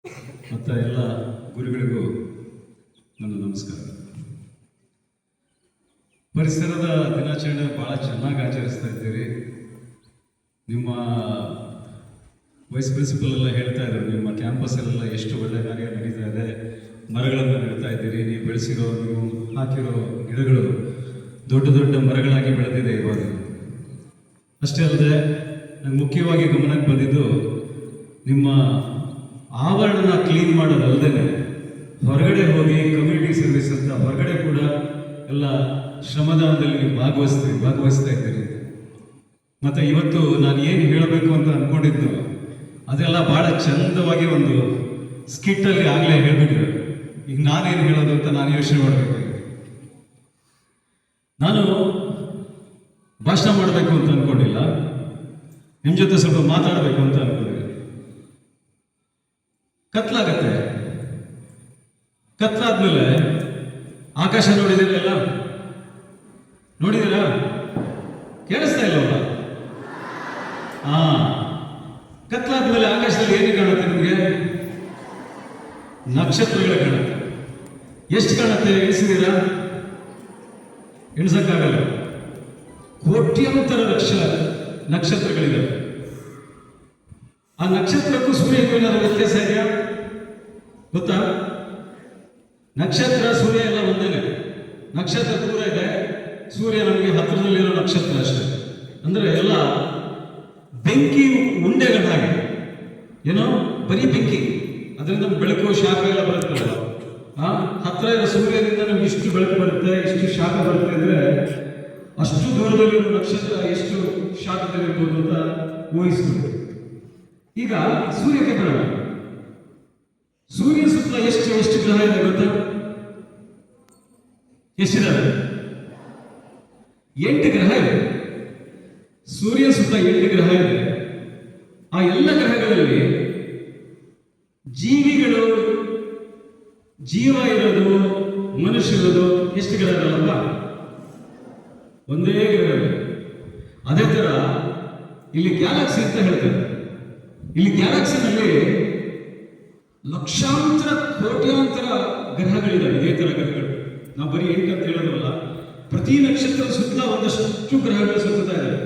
ಮತ್ತು ಎಲ್ಲ ಗುರುಗಳಿಗೂ ನನ್ನ ನಮಸ್ಕಾರ. ಪರಿಸರದ ದಿನಾಚರಣೆ ಭಾಳ ಚೆನ್ನಾಗಿ ಆಚರಿಸ್ತಾ ಇದ್ದೀರಿ. ನಿಮ್ಮ ವೈಸ್ ಪ್ರಿನ್ಸಿಪಲ್ ಎಲ್ಲ ಹೇಳ್ತಾ ಇದ್ದಾರೆ, ನಿಮ್ಮ ಕ್ಯಾಂಪಸ್ಸಲ್ಲೆಲ್ಲ ಎಷ್ಟು ಒಳ್ಳೆ ಕಾರ್ಯ ನಡೀತಾ ಇದೆ, ಮರಗಳನ್ನು ನೆಡ್ತಾ ಇದ್ದೀರಿ. ನೀವು ಬೆಳೆಸಿರೋ, ನೀವು ಹಾಕಿರೋ ಗಿಡಗಳು ದೊಡ್ಡ ದೊಡ್ಡ ಮರಗಳಾಗಿ ಬೆಳೆದಿದೆ ಇವಾಗ. ಅಷ್ಟೇ ಅಲ್ಲದೆ ನಂಗೆ ಮುಖ್ಯವಾಗಿ ಗಮನಕ್ಕೆ ಬಂದಿದ್ದು, ನಿಮ್ಮ ಆವರಣ ಕ್ಲೀನ್ ಮಾಡೋದಲ್ಲದೆ ಹೊರಗಡೆ ಹೋಗಿ ಕಮ್ಯುನಿಟಿ ಸರ್ವಿಸ್ ಅಂತ ಹೊರಗಡೆ ಕೂಡ ಎಲ್ಲ ಶ್ರಮದಾನದಲ್ಲಿ ನೀವು ಭಾಗವಹಿಸ್ತಾ ಇದ್ದೀರಿ. ಮತ್ತು ಇವತ್ತು ನಾನು ಏನು ಹೇಳಬೇಕು ಅಂತ ಅಂದ್ಕೊಂಡಿದ್ದು ಅದೆಲ್ಲ ಭಾಳ ಚಂದವಾಗಿ ಒಂದು ಸ್ಕಿಟ್ಟಲ್ಲಿ ಆಗಲೇ ಹೇಳ್ಬಿಟ್ಟಿದ್ರು. ಈಗ ನಾನೇನು ಹೇಳೋದು ಅಂತ ನಾನು ಯೋಚನೆ ಮಾಡಬೇಕು. ನಾನು ಭಾಷಣ ಮಾಡಬೇಕು ಅಂತ ಅಂದ್ಕೊಂಡಿಲ್ಲ, ನಿಮ್ಮ ಜೊತೆ ಸ್ವಲ್ಪ ಮಾತಾಡಬೇಕು ಅಂತ ಅಂದ್ಕೊಂಡಿದ್ದೆ. ಕತ್ಲಾಗತ್ತೆ, ಕತ್ಲಾದ್ಮೇಲೆ ಆಕಾಶ ನೋಡಿದಿರಲ್ಲ, ನೋಡಿದಿರಾ? ಕೇಳಿಸ್ತಾ ಇಲ್ಲವಲ್ಲ? ಕತ್ಲಾದ್ಮೇಲೆ ಆಕಾಶದಲ್ಲಿ ಏನು ಕಾಣುತ್ತೆ ನಿಮಗೆ? ನಕ್ಷತ್ರಗಳು ಕಾಣುತ್ತೆ. ಎಷ್ಟು ಕಾಣುತ್ತೆ ಎಣಿಸಿದ್ದೀರಾ? ಎಣಿಸಕ್ಕಾಗಲ್ಲ. ಕೋಟ್ಯಾಂತರ ಲಕ್ಷ ನಕ್ಷತ್ರಗಳಿವೆ. ಆ ನಕ್ಷತ್ರಕ್ಕೂ ಸೂರ್ಯಕ್ಕೂ ಏನಾದ್ರು ವ್ಯತ್ಯಾಸ ಇದೆಯಾ ಗೊತ್ತಾ? ನಕ್ಷತ್ರ ಸೂರ್ಯ ಎಲ್ಲ ಒಂದೇನೆ. ನಕ್ಷತ್ರ ದೂರ ಇದೆ, ಸೂರ್ಯ ನಮಗೆ ಹತ್ತಿರದಲ್ಲಿರೋ ನಕ್ಷತ್ರ ಅಷ್ಟೇ. ಅಂದರೆ ಎಲ್ಲ ಬೆಂಕಿ ಉಂಡೆಗಳ ಹಾಗೆ. ಏನೋ ಬರೀ ಬೆಂಕಿ, ಅದರಿಂದ ಬೆಳಕು ಶಾಖ ಎಲ್ಲ ಬರುತ್ತಲ್ಲ. ಹತ್ತಿರ ಇರೋ ಸೂರ್ಯನಿಂದ ನಮ್ಗೆ ಇಷ್ಟು ಬೆಳಕು ಬರುತ್ತೆ, ಇಷ್ಟು ಶಾಖ ಬರುತ್ತೆ ಅಂದರೆ ಅಷ್ಟು ದೂರದಲ್ಲಿರೋ ನಕ್ಷತ್ರ ಎಷ್ಟು ಶಾಖದಲ್ಲಿರ್ಬೋದು ಅಂತ ಊಹಿಸ್ಬೋದು. ಈಗ ಸೂರ್ಯಕ್ಕೆ ಬರೋಣ. ಸೂರ್ಯ ಸುತ್ತ ಎಷ್ಟು ಗ್ರಹ ಇದೆ ಗೊತ್ತಾ? ಎಷ್ಟಿದಾವೆ? 8 ಗ್ರಹ ಇದೆ. ಸೂರ್ಯ ಸುತ್ತ 8 ಗ್ರಹ ಇದೆ. ಆ ಎಲ್ಲ ಗ್ರಹಗಳಲ್ಲಿ ಜೀವಿಗಳು, ಜೀವ ಇರೋದು, ಮನುಷ್ಯರದು ಎಷ್ಟು ಗ್ರಹಗಳಲ್ಲ? ಒಂದೇ ಗ್ರಹ. ಅದೇ ತರ ಇಲ್ಲಿ ಗ್ಯಾಲಕ್ಸಿ ಅಂತ ಹೇಳ್ತಾರೆ. ಇಲ್ಲಿ ಗ್ಯಾಲಕ್ಸಿನಲ್ಲಿ ಲಕ್ಷಾಂತರ ಕೋಟ್ಯಾಂತರ ಗ್ರಹಗಳಿದ್ದಾವೆ. ಇದೇ ತರ ಗ್ರಹಗಳು. ನಾವು ಬರೀ 8 ಅಂತ ಹೇಳೋದಲ್ಲ, ಪ್ರತಿ ನಕ್ಷತ್ರದ ಸುತ್ತ ಒಂದಷ್ಟು ಗ್ರಹಗಳು ಸುತ್ತಾ ಇದ್ದಾವೆ.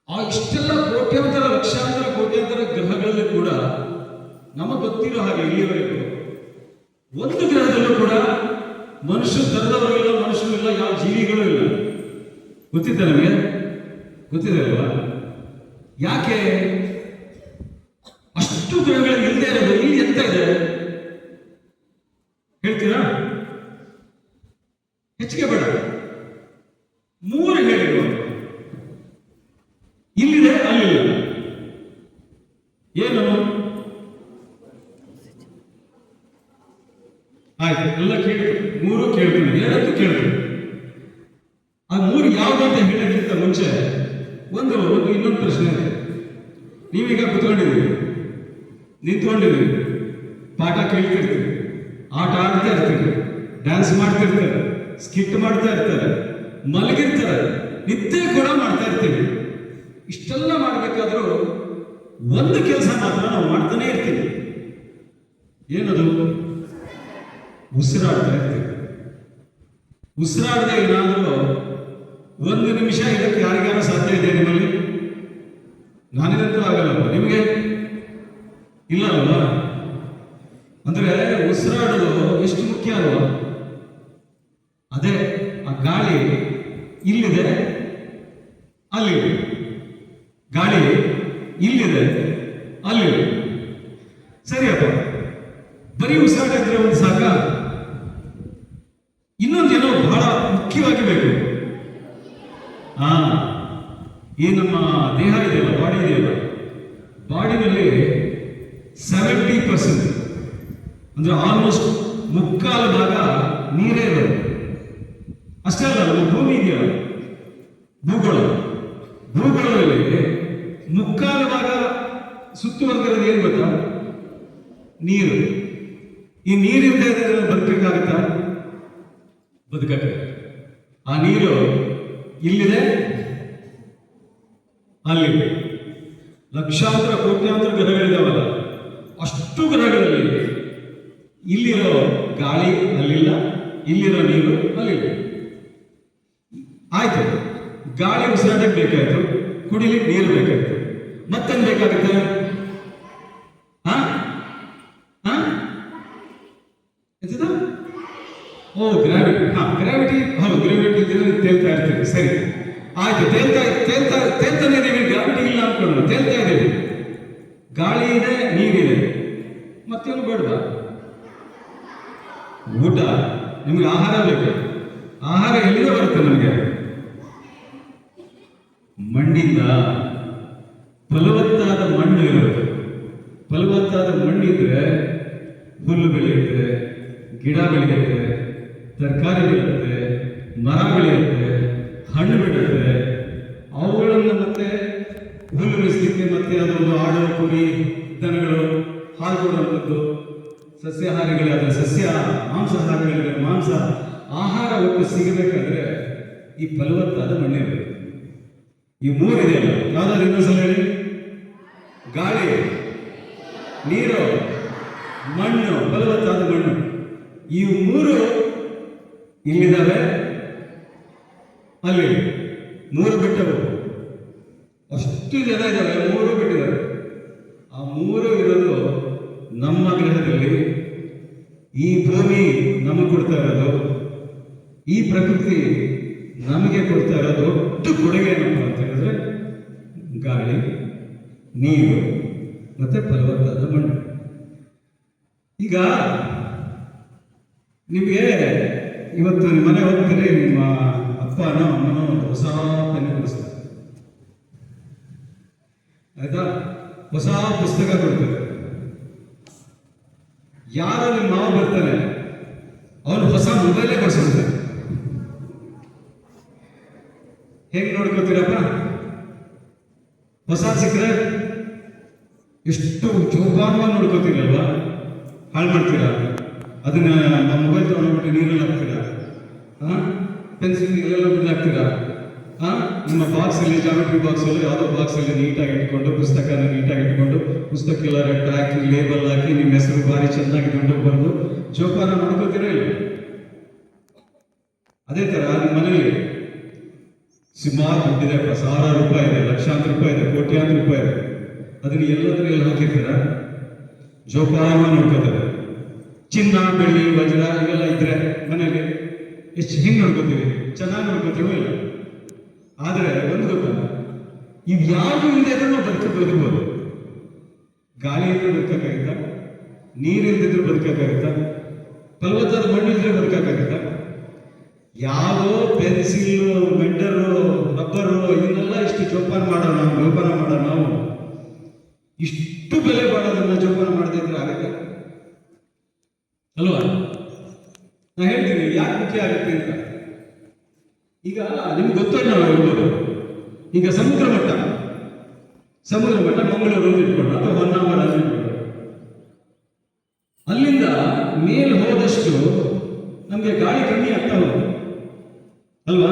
ಆ ಇಷ್ಟೆಲ್ಲ ಕೋಟ್ಯಾಂತರ, ಲಕ್ಷಾಂತರ ಕೋಟ್ಯಾಂತರ ಗ್ರಹಗಳಲ್ಲಿ ಕೂಡ ನಮಗೆ ಗೊತ್ತಿರೋ ಹಾಗೆ ಇಲ್ಲಿವರೆಗೂ ಒಂದು ಗ್ರಹದಲ್ಲೂ ಕೂಡ ಮನುಷ್ಯ ತರದವರು ಇಲ್ಲ, ಮನುಷ್ಯರು ಇಲ್ಲ, ಯಾವ ಜೀವಿಗಳು ಇಲ್ಲ. ಗೊತ್ತಿದ್ದ ನಮಗೆ? ಗೊತ್ತಿದೆ ಅಲ್ವಾ? ಯಾಕೆ ಅಷ್ಟು ಗ್ರಹಗಳು ಇಲ್ಲದೆ ಇರೋದು? ಇಲ್ಲಿ ಎಂತ ಇದೆ ಹೇಳ್ತೀರಾ? ಹೆಚ್ಚಿಗೆ ಬೇಡ, 3 ಹೇಳಿದ್ರು. ಇಲ್ಲಿದೆ, ಅಲ್ಲಿಲ್ಲ. ಏನು? ಆಯ್ತು, ಎಲ್ಲ ಕೇಳಿದ್ರು. 3 ಕೇಳ್ತೀನಿ, 2 ಕೇಳ್ತೀನಿ. ಆ 3 ಯಾವ್ದು ಅಂತ ಹೇಳೋದಕ್ಕಿಂತ ಮುಂಚೆ ಒಂದು ಇನ್ನೊಂದು ಪ್ರಶ್ನೆ ಇದೆ. ನೀವೀಗ ಕುತ್ಕೊಂಡಿದ್ದೀವಿ, ನಿಂತ್ಕೊಂಡಿದ್ದೀವಿ, ಪಾಠ ಕೇಳ್ತಿರ್ತೀವಿ, ಆಟ ಆಡ್ತಾ ಇರ್ತೀವಿ, ಡ್ಯಾನ್ಸ್ ಮಾಡ್ತಿರ್ತಾರೆ, ಸ್ಕಿಟ್ ಮಾಡ್ತಾ ಇರ್ತಾರೆ, ಮಲಗಿರ್ತಾರೆ, ನಿದ್ದೆ ಕೂಡ ಮಾಡ್ತಾ ಇರ್ತೀವಿ. ಇಷ್ಟೆಲ್ಲ ಮಾಡಬೇಕಾದ್ರೂ ಒಂದು ಕೆಲಸ ಮಾತ್ರ ನಾವು ಮಾಡ್ತಾನೆ ಇರ್ತೀವಿ. ಏನದು? ಉಸಿರಾಡ್ತಾ ಇರ್ತೀವಿ. ಉಸಿರಾಡದೆ ಏನಾದರೂ 1 ನಿಮಿಷ ಇದಕ್ಕೆ ಯಾರಿಗಾರ ಸಾಧ್ಯ ಇದೆ ನಿಮ್ಮಲ್ಲಿ? ನಾನಿದಂತೂ ಆಗಲ್ಲಪ್ಪ. ನಿಮಗೆ ಇಲ್ಲ ಅಲ್ವಾ? ಅಂದ್ರೆ ಉಸಿರಾಡೋದು ಎಷ್ಟು ಮುಖ್ಯ ಅಲ್ವಾ? ಅದೇ ಆ ಗಾಳಿ ಇಲ್ಲಿದೆ, ಅಲ್ಲಿದೆ. ಗಾಳಿ ಇಲ್ಲಿದೆ, ಅಲ್ಲಿದೆ. ಸರಿಯಪ್ಪ, ಬರೀ ಉಸಿರಾಡಿದ್ರೆ ಒಂದು ಸಾಕ? ಇನ್ನೊಂದೇನೋ ಬಹಳ ಮುಖ್ಯವಾಗಿ ಬೇಕು. ಈ ನಮ್ಮ ದೇಹ ಇದೆಯಲ್ಲ, ಬಾಡಿ ಇದೆಯಲ್ಲ, ಬಾಡಿನಲ್ಲಿ 70% ಅಂದ್ರೆ ಆಲ್ಮೋಸ್ಟ್ 3/4 ಭಾಗ ನೀರೇ ಇರೋದು. ಅಷ್ಟೇ ಅಲ್ಲ, ನಮ್ಮ ಭೂಮಿ ಇದೆಯಲ್ಲ, ಭೂಗೋಳದಲ್ಲಿ 3/4 ಭಾಗ ಸುತ್ತುವರೆದಿರೋದು ಏನು ಗೊತ್ತಾ? ನೀರು. ಈ ನೀರಿಂದ ಬದುಕಕ್ಕಾಗತ್ತಾ? ಬದುಕಕ್ಕೆ. ಆ ನೀರು ಇಲ್ಲಿದೆ, ಅಲ್ಲಿದೆ. ಲಕ್ಷಾಂತರ ಕೋಟ್ಯಾಂತರ ಗ್ರಹಗಳಿದಾವಲ್ಲ, ಅಷ್ಟು ಅಷ್ಟು ಗ್ರಹಗಳಲ್ಲಿ ಇಲ್ಲಿರೋ ಗಾಳಿ ಅಲ್ಲಿಲ್ಲ, ಇಲ್ಲಿರೋ ನೀರು ಅಲ್ಲಿಲ್ಲ. ಆಯ್ತು, ಗಾಳಿ ಉಸಿರಾಟಕ್ಕೆ ಬೇಕಾಯ್ತು, ಕುಡಿಲಿಕ್ಕೆ ನೀರು ಬೇಕಾಯ್ತು, ಮತ್ತೇನು ಬೇಕಾಗುತ್ತೆ? ಓ ಗ್ರಾವಿಟಿ. ಗ್ರಾವಿಟಿ, ಹೌದು, ಗ್ರಾವಿಟಿ ಇದ್ರೆ ತೇಲ್ತಾ ಇರ್ತೀವಿ. ಸರಿ, ಆಯ್ತು, ತೇಲ್ತಾನೆ ಇದೀವಿ. ಗ್ರಾವಿಟಿ ಇಲ್ಲ ಅನ್ಕೊಂಡು ತೇಲ್ತಾ ಇದ್ದೀವಿ. ಗಾಳಿ ಇದೆ, ನೀರಿದೆ, ಮತ್ತೇನು ಬೇಡವಾ? ಊಟ, ನಿಮ್ಗೆ ಆಹಾರ ಬೇಕು. ಆಹಾರ ಎಲ್ಲಿಂದ ಬರುತ್ತೆ ನಮಗೆ? ಮಣ್ಣಿಂದ. ಫಲವತ್ತಾದ ಮಣ್ಣು ಇರುತ್ತೆ. ಫಲವತ್ತಾದ ಮಣ್ಣಿದ್ರೆ ಹುಲ್ಲು ಬೆಳೆಯುತ್ತೆ, ಗಿಡ ಬೆಳೆಯುತ್ತೆ, ತರಕಾರಿ ಬೆಳೆಯುತ್ತೆ, ಮರ ಬೆಳೆಯುತ್ತೆ, ಹಣ್ಣು ಬಿಡುತ್ತೆ. ಅವುಗಳನ್ನು ಮತ್ತೆ ಹುಲ್ಲು ಬೆಳೆಸಲಿಕ್ಕೆ ಮತ್ತೆ ಅದೊಂದು ಆಡು, ಕುರಿ, ದನಗಳು, ಹಾಲು ಕೊಡುವಂಥದ್ದು. ಸಸ್ಯಾಹಾರಿಗಳಾದ ಸಸ್ಯ, ಮಾಂಸಾಹಾರಿಗಳಿಗೆ ಮಾಂಸ, ಆಹಾರ ಒಟ್ಟು ಸಿಗಬೇಕಾದ್ರೆ ಈ ಫಲವತ್ತಾದ ಮಣ್ಣೇ ಬೇಕು. ಈ ಮೂರಿದೆಯಲ್ಲ, ಯಾವ್ದಾದ್ರು ಇನ್ನೊಂದ್ಸಲ ಹೇಳಿ. ಗಾಳಿ, ನೀರು, ಮಣ್ಣು, ಫಲವತ್ತಾದ ಮಣ್ಣು. ಈ ಮೂರು ಇಲ್ಲಿದ್ದಾವೆ, ಅಲ್ಲಿ ಮೂರು ಬಿಟ್ಟವು. ಅಷ್ಟು ಜನ ಇದ್ದಾರೆ, ಮೂರು ಬಿಟ್ಟಿದ್ದಾರೆ. ಆ ಮೂರು ಇರೋದು ನಮ್ಮ ಗ್ರಹದಲ್ಲಿ. ಈ ಭೂಮಿ ನಮಗೆ ಕೊಡ್ತಾ ಇರೋದು, ಈ ಪ್ರಕೃತಿ ನಮಗೆ ಕೊಡ್ತಾ ಇರೋದು ದೊಡ್ಡ ಕೊಡುಗೆ ಏನಪ್ಪ ಅಂತ ಹೇಳಿದ್ರೆ ಗಾಳಿ, ನೀರು ಮತ್ತೆ ಫಲವತ್ತಾದ ಮಣ್ಣು. ಈಗ ನಿಮಗೆ ಇವತ್ತು ನಿಮ್ಮ ಮನೆ ಹೋಗ್ತೀರಿ, ನಿಮ್ಮ ಅಪ್ಪನೋ ಅಮ್ಮನೋ ಹೊಸ ಪೆನ್ ಕೊಡಿಸ್ತಾರೆ, ಆಯ್ತಾ? ಹೊಸ ಪುಸ್ತಕ ಕೊಡ್ತಾರೆ. ಯಾರೋ ನಿಮ್ಮ ಮಾವ ಬರ್ತಾನೆ, ಅವನು ಹೊಸ ಮೊಬೈಲೇ ಕೊಡಿಸ್ಬಿಡ್ತಾನೆ. ಹೆಂಗ್ ನೋಡ್ಕೋತೀರಪ್ಪ? ಹೊಸ ಸಿಕ್ಕರೆ ಎಷ್ಟು ಜೋಪಾನವಾಗಿ ನೋಡ್ಕೋತೀರಲ್ವಾ? ಹಾಳು ಮಾಡ್ತೀರಾ? ಅದನ್ನ ನಮ್ಮ ಮೊಬೈಲ್ ತಗೊಂಡ್ಬಿಟ್ಟು ನೀರಲ್ಲಿ ಹಾಕ್ತೀರಾ? ಪೆನ್ಸಿಲ್ ಎಲ್ಲೆಲ್ಲ ಬಿಡ್ಲಾಕ್ತೀರಾ? ನಿಮ್ಮ ಬಾಕ್ಸಲ್ಲಿ, ಜಾಮೆಟ್ರಿ ಬಾಕ್ಸಲ್ಲಿ, ಯಾವುದೋ ಬಾಕ್ಸಲ್ಲಿ ನೀಟಾಗಿ ಇಟ್ಕೊಂಡು, ಪುಸ್ತಕನ ನೀಟಾಗಿ ಇಟ್ಕೊಂಡು, ಪುಸ್ತಕ ಟ್ರ್ಯಾಕ್ ಲೇಬಲ್ ಹಾಕಿ ನಿಮ್ಮ ಹೆಸರು ಭಾರಿ ಚೆನ್ನಾಗಿ ದುಡ್ಡು ಬರೆದು ಜೋಪಾನ ನೋಡ್ಕೋತೀರಾ ಇಲ್ಲ? ಅದೇ ಥರ ನಿಮ್ಮ ಮನೇಲಿ ಸುಮಾರು ದುಡ್ಡಿದೆ, ಸಾವಿರಾರು ರೂಪಾಯಿ ಇದೆ, ಲಕ್ಷಾಂತರ ರೂಪಾಯಿ ಇದೆ, ಕೋಟ್ಯಾಂತರ ರೂಪಾಯಿ ಇದೆ. ಅದನ್ನ ಎಲ್ಲಾದ್ರೂ ಎಲ್ಲಿ ಹಾಕಿರ್ತೀರ? ಜೋಪಾನ ನೋಡ್ಕೋತಾರೆ. ಚಿನ್ನ, ಬೆಳ್ಳಿ, ವಜ್ರ ಇವೆಲ್ಲ ಇದ್ರೆ ಮನೇಲಿ ಎಷ್ಟು ಹಿಂಗೆ ನೋಡ್ಕೋತೀವಿ? ಚೆನ್ನಾಗಿ ನೋಡ್ಕೋತೀವೋ ಇಲ್ಲ? ಆದರೆ ಒಂದು ಗೊತ್ತಲ್ಲ, ಇವು ಯಾವುದು ಇಲ್ಲದೆ ಇದ್ರೂ ನಾವು ಬದುಕಬಹುದು. ಗಾಳಿ ಇದ್ರೆ ಬದುಕಕ್ಕಾಗುತ್ತಾ? ನೀರಿಲ್ದಿದ್ರು ಬದುಕಕ್ಕಾಗುತ್ತಾ? ಫಲವತ್ತಾದ ಮಣ್ಣಿದ್ರೆ ಬದುಕಕ್ಕಾಗುತ್ತಾ? ಯಾವುದೋ ಪೆನ್ಸಿಲ್ಲು, ಮೆಂಡರು, ರಬ್ಬರು ಇವನ್ನೆಲ್ಲ ಇಷ್ಟು ಜೋಪಾನ ಮಾಡೋಣ ನಾವು ಇಷ್ಟು ಬೆಲೆ ಮಾಡೋದನ್ನ ಜೋಪಾನ ಮಾಡದೇ ಇದ್ರೆ ಆಗುತ್ತೆ ಅಲ್ವಾ? ನಾ ಹೇಳ್ತೀನಿ ಯಾಕೆ ಮುಖ್ಯ ಆಗುತ್ತೆ ಅಂತ. ಈಗ ನಿಮ್ಗೆ ಗೊತ್ತಲ್ಲ, ನಾವು ಹೇಳ್ಬೋದು, ಈಗ ಸಮುದ್ರ ಮಟ್ಟ ಮಂಗಳೂರು ಇಟ್ಕೊಂಡು ಅಥವಾ ಹೊನ್ನಾವರ ಇಟ್ಕೊಂಡು ಅಲ್ಲಿಂದ ಮೇಲ್ ಹೋದಷ್ಟು ನಮಗೆ ಗಾಳಿ ಕಮ್ಮಿ ಆಗ್ತಾ ಹೋಗುತ್ತೆ ಅಲ್ವಾ?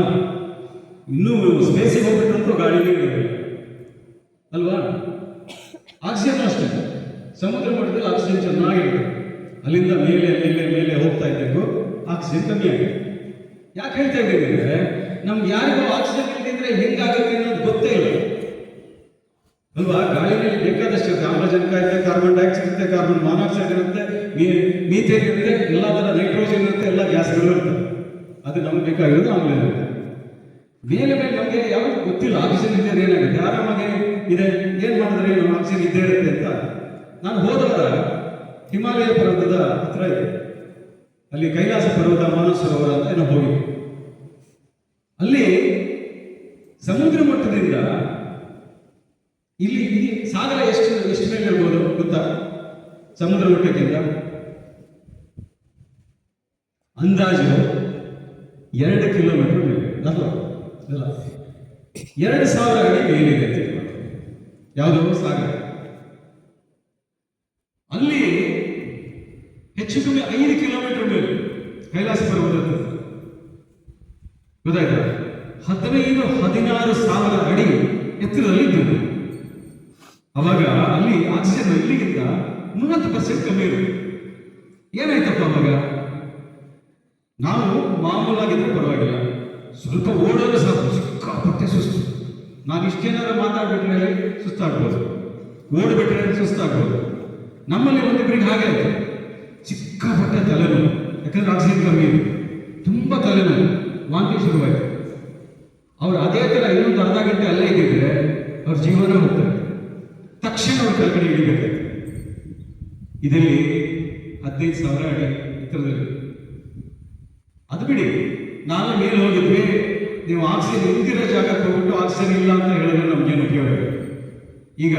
ಇನ್ನೂ ಸ್ಪೇಸಿಗೆ ಹೋಗ್ಬಿಟ್ರಂತೂ ಗಾಳಿನೇ ಅಲ್ವಾ? ಆಕ್ಸಿಜನ್ ಅಷ್ಟೇ, ಸಮುದ್ರ ಮಟ್ಟದಲ್ಲಿ ಆಕ್ಸಿಜನ್ ಚೆನ್ನಾಗಿರುತ್ತೆ. ಅಲ್ಲಿಂದ ಮೇಲೆ ಹೋಗ್ತಾ ಇದ್ದಕ್ಕೂ ಆಕ್ಸಿಜನ್ ಕಮ್ಮಿ ಆಗಿದೆ. ಯಾಕೆ ಹೇಳ್ತಾ ಇದ್ದೀವಿ ಅಂದರೆ, ನಮ್ಗೆ ಯಾರಿಗೂ ಆಕ್ಸಿಜನ್ ಇಲ್ಲದಿದ್ರೆ ಹೆಂಗಾಗುತ್ತೆ ಅನ್ನೋದು ಗೊತ್ತೇ ಇಲ್ಲ ಅಲ್ವಾ? ಗಾಳಿನಲ್ಲಿ ಬೇಕಾದಷ್ಟು ಇರುತ್ತೆ. ಆಮ್ಲಜನಕ ಇರುತ್ತೆ, ಕಾರ್ಬನ್ ಡೈಆಕ್ಸೈಡ್ ಇರುತ್ತೆ, ಕಾರ್ಬನ್ ಮಾನಾಕ್ಸೈಡ್ ಇರುತ್ತೆ, ಮೀಥೇನ್ ಇರುತ್ತೆ, ಎಲ್ಲ ಥರ ನೈಟ್ರೋಜನ್ ಇರುತ್ತೆ, ಎಲ್ಲ ಗ್ಯಾಸ್ಗಳು ಇರುತ್ತೆ. ಅದು ನಮ್ಗೆ ಬೇಕಾಗಿರೋದು ಆಮ್ಲಜನಕ ಇರುತ್ತೆ. ಮೇಲೆ ನಮಗೆ ಯಾವುದು ಗೊತ್ತಿಲ್ಲ ಆಕ್ಸಿಜನ್ ಇದ್ದರೆ ಏನಾಗುತ್ತೆ, ಆರಾಮಾಗಿ ಇದೆ, ಏನು ಮಾಡಿದ್ರೆ ನಮ್ಮ ಆಕ್ಸಿಜನ್ ಇದ್ದೇ ಇರುತ್ತೆ ಅಂತ. ನಾನು ಹೋದವರ ಹಿಮಾಲಯ ಪರ್ವತದ ಹತ್ರ ಇದೆ, ಅಲ್ಲಿ ಕೈಲಾಸ ಪರ್ವತ, ಮಾನಸರೋವರ ಅಂತ ನಾವು ಹೋಗಿದ್ವಿ. ಅಲ್ಲಿ ಸಮುದ್ರ ಮಟ್ಟದಿಂದ ಇಲ್ಲಿ ಸಾಗರ ಎಷ್ಟು ಮೇಲೆ ಇರ್ಬೋದು ಗೊತ್ತಾ? ಸಮುದ್ರ ಮಟ್ಟಕ್ಕಿಂತ ಅಂದಾಜು 2 ಕಿಲೋಮೀಟರ್ ಮೇಲೆ, ಅಲ್ಲ 2000 ಅಡಿ ಮೇಲಿದೆ ಅಂತ. ಯಾವುದೋ ಸಾಗರ. ಅಲ್ಲಿ ಹೆಚ್ಚು ಕಮ್ಮಿ 5 ಕಿಲೋಮೀಟರ್ ಮೇಲೆ ಕೈಲಾಸ ಪರ್ವತ ಗೊತ್ತಾಯ್ತಾ? 16,000 ಅಡಿ ಎತ್ತರದಲ್ಲಿ ಇದ್ದು. ಅವಾಗ ಅಲ್ಲಿ ಆಕ್ಸಿಜನ್ ಇಲ್ಲಿಗಿಂತ 30% ಕಮ್ಮಿ ಇರುತ್ತೆ. ಏನಾಯ್ತಪ್ಪ ಅವಾಗ? ನಾವು ಮಾಮೂಲಾಗಿದ್ರೆ ಪರವಾಗಿಲ್ಲ, ಸ್ವಲ್ಪ ಓಡೋದು ಸಾಕು ಸಿಕ್ಕಾಪಟ್ಟೆ ಸುಸ್ತು. ನಾನು ಇಷ್ಟೇನಾದ್ರು ಮಾತಾಡ್ಬಿಟ್ರೆ ಸುಸ್ತಾಗ್ಬೋದು, ಓಡ್ಬಿಟ್ರೆ ಸುಸ್ತಾಗ್ಬೋದು. ನಮ್ಮಲ್ಲಿ ಒಂದಿಬ್ಬರಿಗೆ ಹಾಗೆ ಆಯ್ತು, ಸಿಕ್ಕಾಪಟ್ಟೆ ತಲೆನೋವು. ಯಾಕಂದ್ರೆ ಆಕ್ಸಿಜನ್ ಕಮ್ಮಿ ಇದೆ, ತುಂಬ ತಲೆನೋವು, ವಾಂತಿ ಶುರುವಾಯಿತು. ಅವ್ರು ಅದೇ ಥರ ಇನ್ನೊಂದು ಅರ್ಧ ಗಂಟೆ ಅಲ್ಲೇ ಇದ್ದಿದ್ರೆ ಅವ್ರ ಜೀವನ ಹೋಗ್ತಾರೆ. ತಕ್ಷಣ ಅವ್ರ ಕೆಳಗಡೆ ಇಳಿಬೇಕಾಯ್ತು. ಇದರಲ್ಲಿ 15,000 ಅಡಿ ಎತ್ತರದಲ್ಲಿ. ಅದು ಬಿಡಿ, ನಾನು ಮೇಲೆ ಹೋಗಿದ್ವಿ, ನೀವು ಆಕ್ಸಿಜನ್ ಇಲ್ದಿರೋ ಜಾಗಕ್ಕೆ ಹೋಗ್ಬಿಟ್ಟು ಆಕ್ಸಿಜನ್ ಇಲ್ಲ ಅಂತ ಹೇಳಿದ್ರೆ ನಮ್ಗೇನು ಉಪಯೋಗ? ಈಗ